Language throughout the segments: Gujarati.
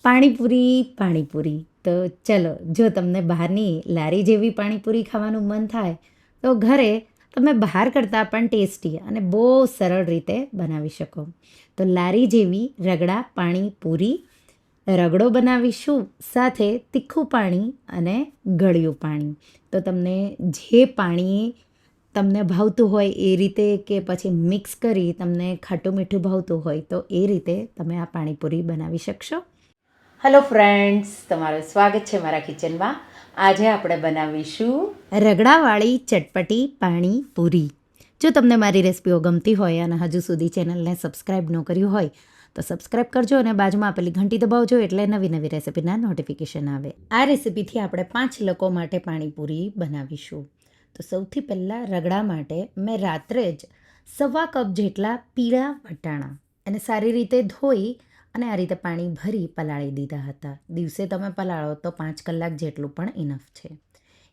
પાણીપુરી. તો ચલો, જો તમને બહારની લારી જેવી પાણીપુરી ખાવાનું મન થાય તો ઘરે તમે બહાર કરતાં પણ ટેસ્ટી અને બહુ સરળ રીતે બનાવી શકો. તો લારી જેવી રગડા પાણીપુરી રગડો બનાવીશું, સાથે તીખું પાણી અને ગળ્યું પાણી. તો તમને જે પાણી તમને ભાવતું હોય એ રીતે, કે પછી મિક્સ કરી તમને ખાટું મીઠું ભાવતું હોય તો એ રીતે તમે આ પાણીપુરી બનાવી શકશો. હેલો ફ્રેન્ડ્સ, તમારું સ્વાગત છે મારા કિચનમાં. આજે આપણે બનાવીશું રગડાવાળી ચટપટી પાણીપુરી. જો તમને મારી રેસિપીઓ ગમતી હોય અને હજુ સુધી ચેનલને સબસ્ક્રાઈબ ન કર્યું હોય તો સબસ્ક્રાઈબ કરજો અને બાજુમાં આપેલી ઘંટી દબાવજો, એટલે નવી નવી રેસિપીના નોટિફિકેશન આવે. આ રેસિપીથી આપણે 5 લોકો માટે પાણીપુરી બનાવીશું. તો સૌથી પહેલાં રગડા માટે મેં રાત્રે જ 1.25 કપ જેટલા પીળા વટાણા એને સારી રીતે ધોઈ અને આ રીતે પાણી ભરી પલાળી દીધા હતા. દિવસે તમે પલાળો તો 5 કલાક જેટલું પણ ઇનફ છે.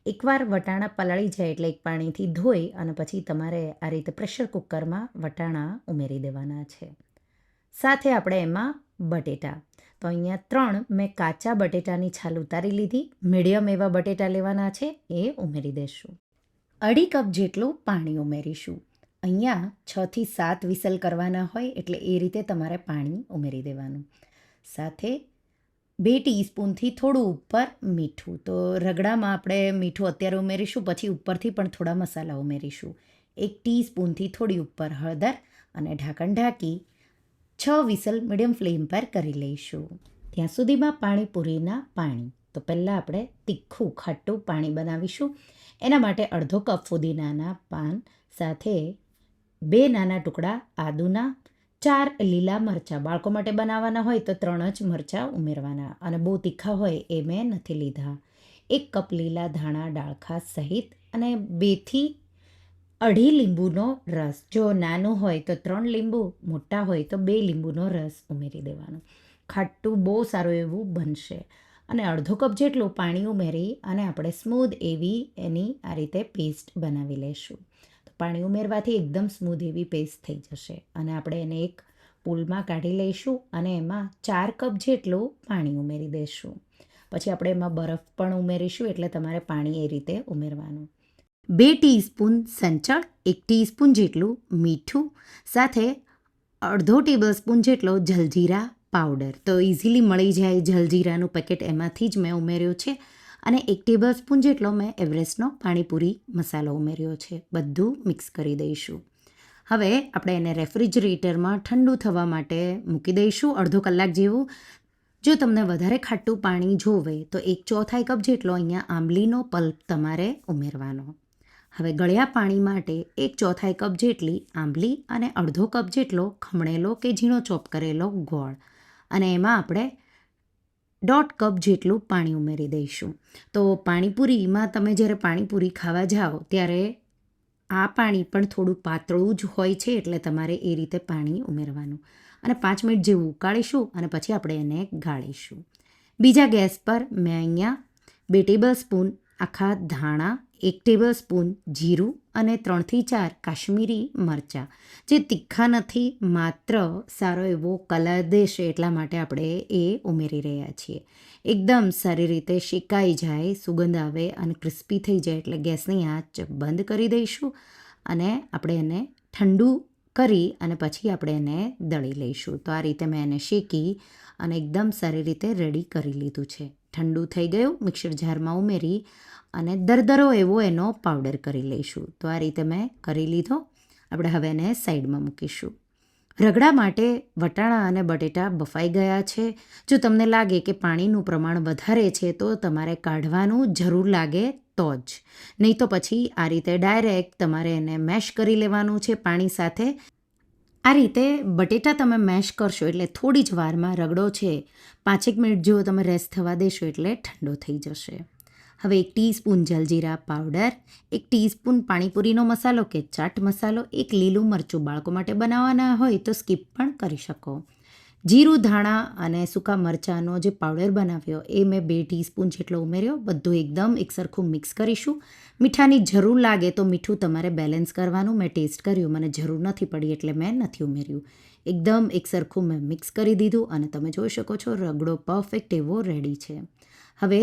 એકવાર વટાણા પલાળી જાય એટલે એક પાણીથી ધોઈ અને પછી તમારે આ રીતે પ્રેશર કુકરમાં વટાણા ઉમેરી દેવાના છે. સાથે આપણે એમાં બટેટા, તો અહીંયા 3 મેં કાચા બટેટાની છાલ ઉતારી લીધી. મીડિયમ એવા બટેટા લેવાના છે, એ ઉમેરી દેશું. 2.5 કપ જેટલું પાણી ઉમેરીશું. અહીંયા 6 થી 7 વિસલ કરવાના હોય એટલે એ રીતે તમારે પાણી ઉમેરી દેવાનું. સાથે 2 ટીસ્પૂનથી થોડું ઉપર મીઠું. તો રગડામાં આપણે મીઠું અત્યારે ઉમેરીશું, પછી ઉપરથી પણ થોડા મસાલા ઉમેરીશું. 1 ટીસ્પૂનથી થોડી ઉપર હળદર અને ઢાંકણ ઢાંકી 6 વિસલ મીડિયમ ફ્લેમ પર કરી લઈશું. ત્યાં સુધીમાં પાણીપુરીના પાણી. તો પહેલાં આપણે તીખું ખાટું પાણી બનાવીશું. એના માટે 1/2 કપ ફુદીનાના પાન, સાથે 2 નાના ટુકડા આદુના, 4 લીલા મરચાં. બાળકો માટે બનાવવાના હોય તો 3 જ મરચાં ઉમેરવાના, અને બહુ તીખા હોય એ મેં નથી લીધા. 1 કપ લીલા ધાણા ડાળખા સહિત, અને 2 થી 2.5 લીંબુનો રસ. જો નાનું હોય તો 3 લીંબુ, મોટા હોય તો 2 લીંબુનો રસ ઉમેરી દેવાનો. ખાટું બહુ સારું એવું બનશે. અને 1/2 કપ જેટલું પાણી ઉમેરી અને આપણે સ્મૂધ એવી એની આ રીતે પેસ્ટ બનાવી લઈશું. તો પાણી ઉમેરવાથી એકદમ સ્મૂધ એવી પેસ્ટ થઈ જશે. અને આપણે એને એક પૂલમાં કાઢી લઈશું અને એમાં 4 કપ જેટલું પાણી ઉમેરી દઈશું. પછી આપણે એમાં બરફ પણ ઉમેરીશું, એટલે તમારે પાણી એ રીતે ઉમેરવાનું. 2 ટીસ્પૂન સંચળ, 1 ટીસ્પૂન જેટલું મીઠું, સાથે 1/2 ટેબલસ્પૂન જેટલો જલજીરા પાવડર. તો ઇઝીલી મળી જાય જલજીરાનું પેકેટ, એમાંથી જ મેં ઉમેર્યો છે. અને 1 ટેબલસ્પૂન જેટલો મેં એવરેસ્ટનો પાણીપુરી મસાલો ઉમેર્યો છે. બધું મિક્સ કરી દઈશું. હવે આપણે એને રેફ્રિજરેટરમાં ઠંડુ થવા માટે મૂકી દઈશું, 1/2 કલાક જેવું. જો તમને વધારે ખાટું પાણી જોવે તો 1/4 કપ જેટલો અહીંયા આંબલીનો પલ્પ તમારે ઉમેરવાનો. હવે ગળ્યા પાણી માટે 1/4 કપ જેટલી આંબલી અને 1/2 કપ જેટલો ખમણેલો કે ઝીણો ચોપ કરેલો ગોળ, અને એમાં આપણે 1/2 કપ જેટલું પાણી ઉમેરી દઈશું. તો પાણીપુરીમાં તમે જ્યારે પાણીપુરી ખાવા જાઓ ત્યારે આ પાણી પણ થોડું પાતળું જ હોય છે, એટલે તમારે એ રીતે પાણી ઉમેરવાનું. અને 5 મિનિટ જેવું ઉકાળીશું અને પછી આપણે એને ગાળીશું. બીજા ગેસ પર મેં અહીંયા 2 ટેબલસ્પૂન આખા ધાણા, 1 ટેબલસ્પૂન જીરું અને 3 થી 4 કાશ્મીરી મરચાં, જે તીખા નથી, માત્ર સારો એવો કલર દેશે એટલા માટે આપણે એ ઉમેરી રહ્યા છીએ. એકદમ સારી રીતે શેકાઈ જાય, સુગંધ આવે અને ક્રિસ્પી થઈ જાય એટલે ગેસની આંચ બંધ કરી દઈશું અને આપણે એને ઠંડુ કરી અને પછી આપણે એને દળી લઈશું. તો આ રીતે મેં એને શેકી અને એકદમ સારી રીતે રેડી કરી લીધું છે. ઠંડુ થઈ ગયું, મિક્સર જારમાં ઉમેરી અને દરદરો એવો એનો પાવડર કરી લઈશું. તો આ રીતે મેં કરી લીધો. આપણે હવે એને સાઈડમાં મૂકીશું. રગડા માટે વટાણા અને બટેટા બફાઈ ગયા છે. જો તમને લાગે કે પાણીનું પ્રમાણ વધારે છે તો તમારે કાઢવાનું જરૂર લાગે તો જ, નહીં તો પછી આ રીતે ડાયરેક્ટ તમારે એને મેશ કરી લેવાનું છે પાણી સાથે. આ રીતે બટેટા તમે મેશ કરશો એટલે થોડી જ વારમાં રગડો છે 5 મિનિટ જેવો તમે રેસ્ટ થવા દેશો એટલે ઠંડો થઈ જશે. હવે 1 ટીસ્પૂન જલજીરા પાવડર, 1 ટીસ્પૂન પાણીપુરીનો મસાલો કે ચાટ મસાલો, 1 લીલું મરચું. બાળકો માટે બનાવવાના હોય તો સ્કીપ પણ કરી શકો. જીરું, ધાણા અને સૂકા મરચાંનો જે પાવડર બનાવ્યો એ મેં 2 ટીસ્પૂન જેટલો ઉમેર્યો. બધું એકદમ એકસરખું મિક્સ કરીશું. મીઠાની જરૂર લાગે તો મીઠું તમારે બેલેન્સ કરવાનું. મેં ટેસ્ટ કર્યું, મને જરૂર નથી પડી એટલે મેં નથી ઉમેર્યું. એકદમ એકસરખું મેં મિક્સ કરી દીધું અને તમે જોઈ શકો છો રગડો પરફેક્ટ એવો રેડી છે. હવે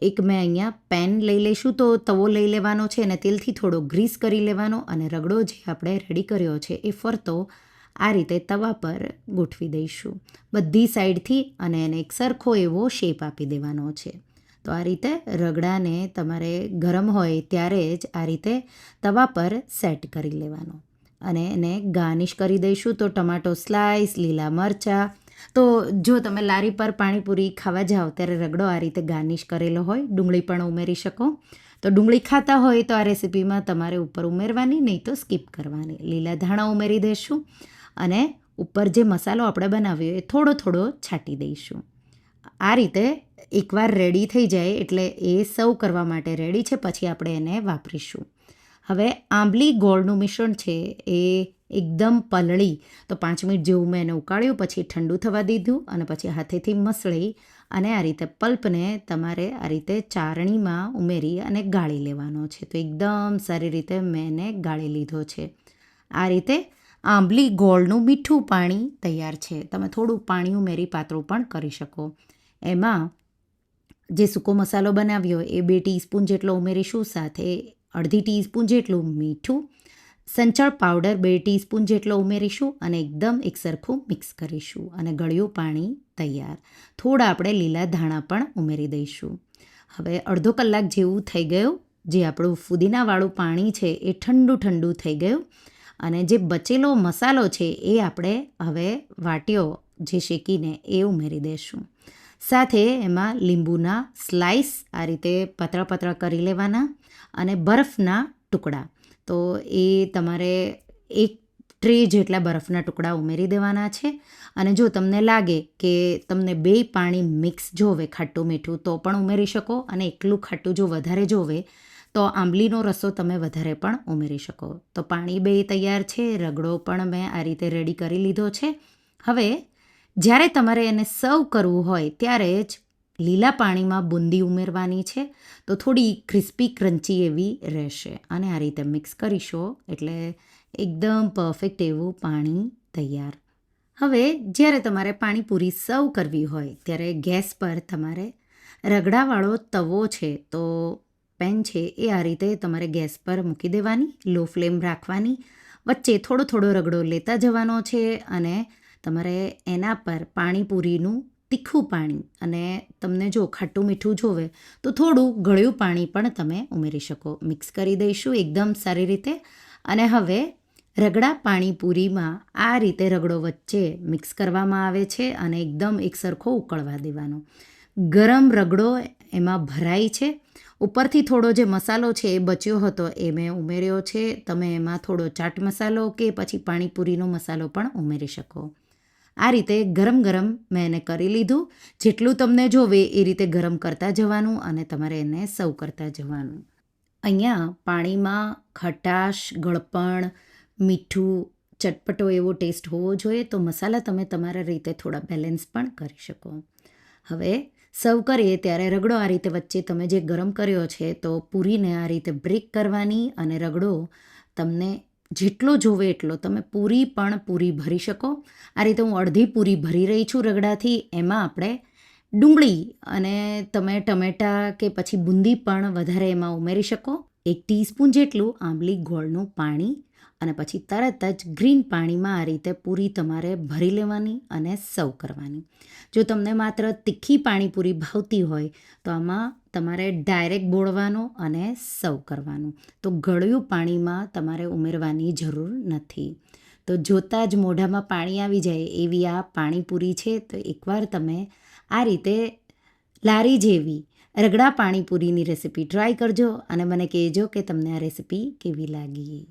એક મેં અહીંયા પેન લઈ લઈશું, તો તવો લઈ લેવાનો છે અને તેલથી થોડો ગ્રીસ કરી લેવાનો અને રગડો જે આપણે રેડી કર્યો છે એ ફરતો આ રીતે તવા પર ગોઠવી દઈશું બધી સાઈડથી અને એને એક સરખો એવો શેપ આપી દેવાનો છે. તો આ રીતે રગડાને તમારે ગરમ હોય ત્યારે જ આ રીતે તવા પર સેટ કરી લેવાનો અને એને ગાર્નિશ કરી દઈશું. તો ટમાટો સ્લાઈસ, લીલા મરચાં, તો જો તમે લારી પર પાણીપુરી ખાવા જાઓ ત્યારે રગડો આ રીતે ગાર્નિશ કરેલો હોય, ડુંગળી પણ ઉમેરી શકો. તો ડુંગળી ખાતા હોય તો આ રેસીપીમાં તમારે ઉપર ઉમેરવાની, નહીં તો સ્કીપ કરવાની. લીલા ધાણા ઉમેરી દઈશું અને ઉપર જે મસાલો આપણે બનાવ્યો એ થોડો થોડો છાંટી દઈશું. આ રીતે એકવાર રેડી થઈ જાય એટલે એ સર્વ કરવા માટે રેડી છે, પછી આપણે એને વાપરીશું. હવે આંબલી ગોળનું મિશ્રણ છે એ એકદમ પલળી, તો 5 મિનિટ જેવું મેં એને ઉકાળ્યું, પછી ઠંડુ થવા દીધું અને પછી હાથેથી મસળી અને આ રીતે પલ્પને તમારે આ રીતે ચારણીમાં ઉમેરી અને ગાળી લેવાનો છે. તો એકદમ સારી રીતે મેં એને ગાળી લીધો છે. આ રીતે આંબલી ગોળનું મીઠું પાણી તૈયાર છે. તમે થોડું પાણી ઉમેરી પાતળું પણ કરી શકો. એમાં જે સૂકો મસાલો બનાવ્યો એ 2 ટીસ્પૂન જેટલો ઉમેરીશું, સાથે અડધી ટીસ્પૂન જેટલું મીઠું, સંચળ પાવડર 2 ટીસ્પૂન જેટલો ઉમેરીશું અને એકદમ એકસરખું મિક્સ કરીશું અને ગળ્યું પાણી તૈયાર. થોડા આપણે લીલા ધાણા પણ ઉમેરી દઈશું. હવે અડધો કલાક જેવું થઈ ગયું, જે આપણું ફુદીનાવાળું પાણી છે એ ઠંડુ ઠંડુ થઈ ગયું અને જે બચેલો મસાલો છે એ આપણે હવે વાટ્યો જે શેકીને એ ઉમેરી દઈશું. સાથે એમાં લીંબુના સ્લાઈસ આ રીતે પાતળા પાતળા કરી લેવાના અને બરફના ટુકડા, તો એ તમારે 1 ટ્રે જેટલા બરફના ટુકડા ઉમેરી દેવાના છે. અને જો તમને લાગે કે તમને 2 પાણી મિક્સ જોવે, ખાટું મીઠું, તો પણ ઉમેરી શકો અને એકલું ખાટું જો વધારે જોવે તો આંબલીનો રસો તમે વધારે પણ ઉમેરી શકો. તો પાણી 2 તૈયાર છે, રગડો પણ મેં આ રીતે રેડી કરી લીધો છે. હવે જ્યારે તમારે એને સર્વ કરવું હોય ત્યારે જ લીલા પાણીમાં બુંદી ઉમેરવાની છે, તો થોડી ક્રિસ્પી ક્રન્ચી એવી રહેશે અને આ રીતે મિક્સ કરીશો એટલે એકદમ પરફેક્ટ એવું પાણી તૈયાર. હવે જ્યારે તમારે પાણીપુરી સર્વ કરવી હોય ત્યારે ગેસ પર તમારે રગડાવાળો તવો છે, તો પેન છે એ આ રીતે તમારે ગેસ પર મૂકી દેવાની, લો ફ્લેમ રાખવાની, વચ્ચે થોડો થોડો રગડો લેતા જવાનો છે અને તમારે એના પર પાણીપુરીનું તીખું પાણી અને તમને જો ખાટું મીઠું જોવે તો થોડું ગળ્યું પાણી પણ તમે ઉમેરી શકો. મિક્સ કરી દઈશું એકદમ સારી રીતે અને હવે રગડા પાણીપુરીમાં આ રીતે રગડો વચ્ચે મિક્સ કરવામાં આવે છે અને એકદમ એકસરખો ઉકળવા દેવાનો. ગરમ રગડો એમાં ભરાય છે. ઉપરથી થોડો જે મસાલો છે એ બચ્યો હતો એ મેં ઉમેર્યો છે. તમે એમાં થોડો ચાટ મસાલો કે પછી પાણીપુરીનો મસાલો પણ ઉમેરી શકો. આ રીતે ગરમ ગરમ મેં એને કરી લીધું. જેટલું તમને જોવે એ રીતે ગરમ કરતા જવાનું અને તમારે એને સર્વ કરતા જવાનું. અહીંયા પાણીમાં ખટાશ, ગળપણ, મીઠું, ચટપટો એવો ટેસ્ટ હોવો જોઈએ, તો મસાલા તમે તમારા રીતે થોડા બેલેન્સ પણ કરી શકો. હવે સર્વ કરીએ ત્યારે રગડો આ રીતે વચ્ચે તમે જે ગરમ કર્યો છે તો પૂરીને આ રીતે બ્રેક કરવાની અને રગડો તમને જેટલો જોવે એટલો તમે પૂરી ભરી શકો. આ રીતે હું અડધી પૂરી ભરી રહી છું રગડાથી. એમાં આપણે ડુંગળી અને તમે ટમેટાં કે પછી બુંદી પણ વધારે એમાં ઉમેરી શકો. 1 ટીસ્પૂન જેટલું આંબલી ગોળનું પાણી અને પછી તરત જ ગ્રીન પાણીમાં આ રીતે પૂરી તમારે ભરી લેવાની અને સર્વ કરવાની. જો તમને માત્ર તીખી પાણીપુરી ભાવતી હોય તો આમાં તમારે ડાયરેક્ટ બોળવાનો અને સર્વ કરવાનું. તો ગળ્યું પાણીમાં તમારે ઉમેરવાની જરૂર નથી. તો જોતાં જ મોઢામાં પાણી આવી જાય એવી આ પાણીપુરી છે. તો એકવાર તમે આ રીતે લારી જેવી રગડા પાણીપુરીની રેસીપી ટ્રાય કરજો અને મને કહેજો કે તમને આ રેસીપી કેવી લાગી.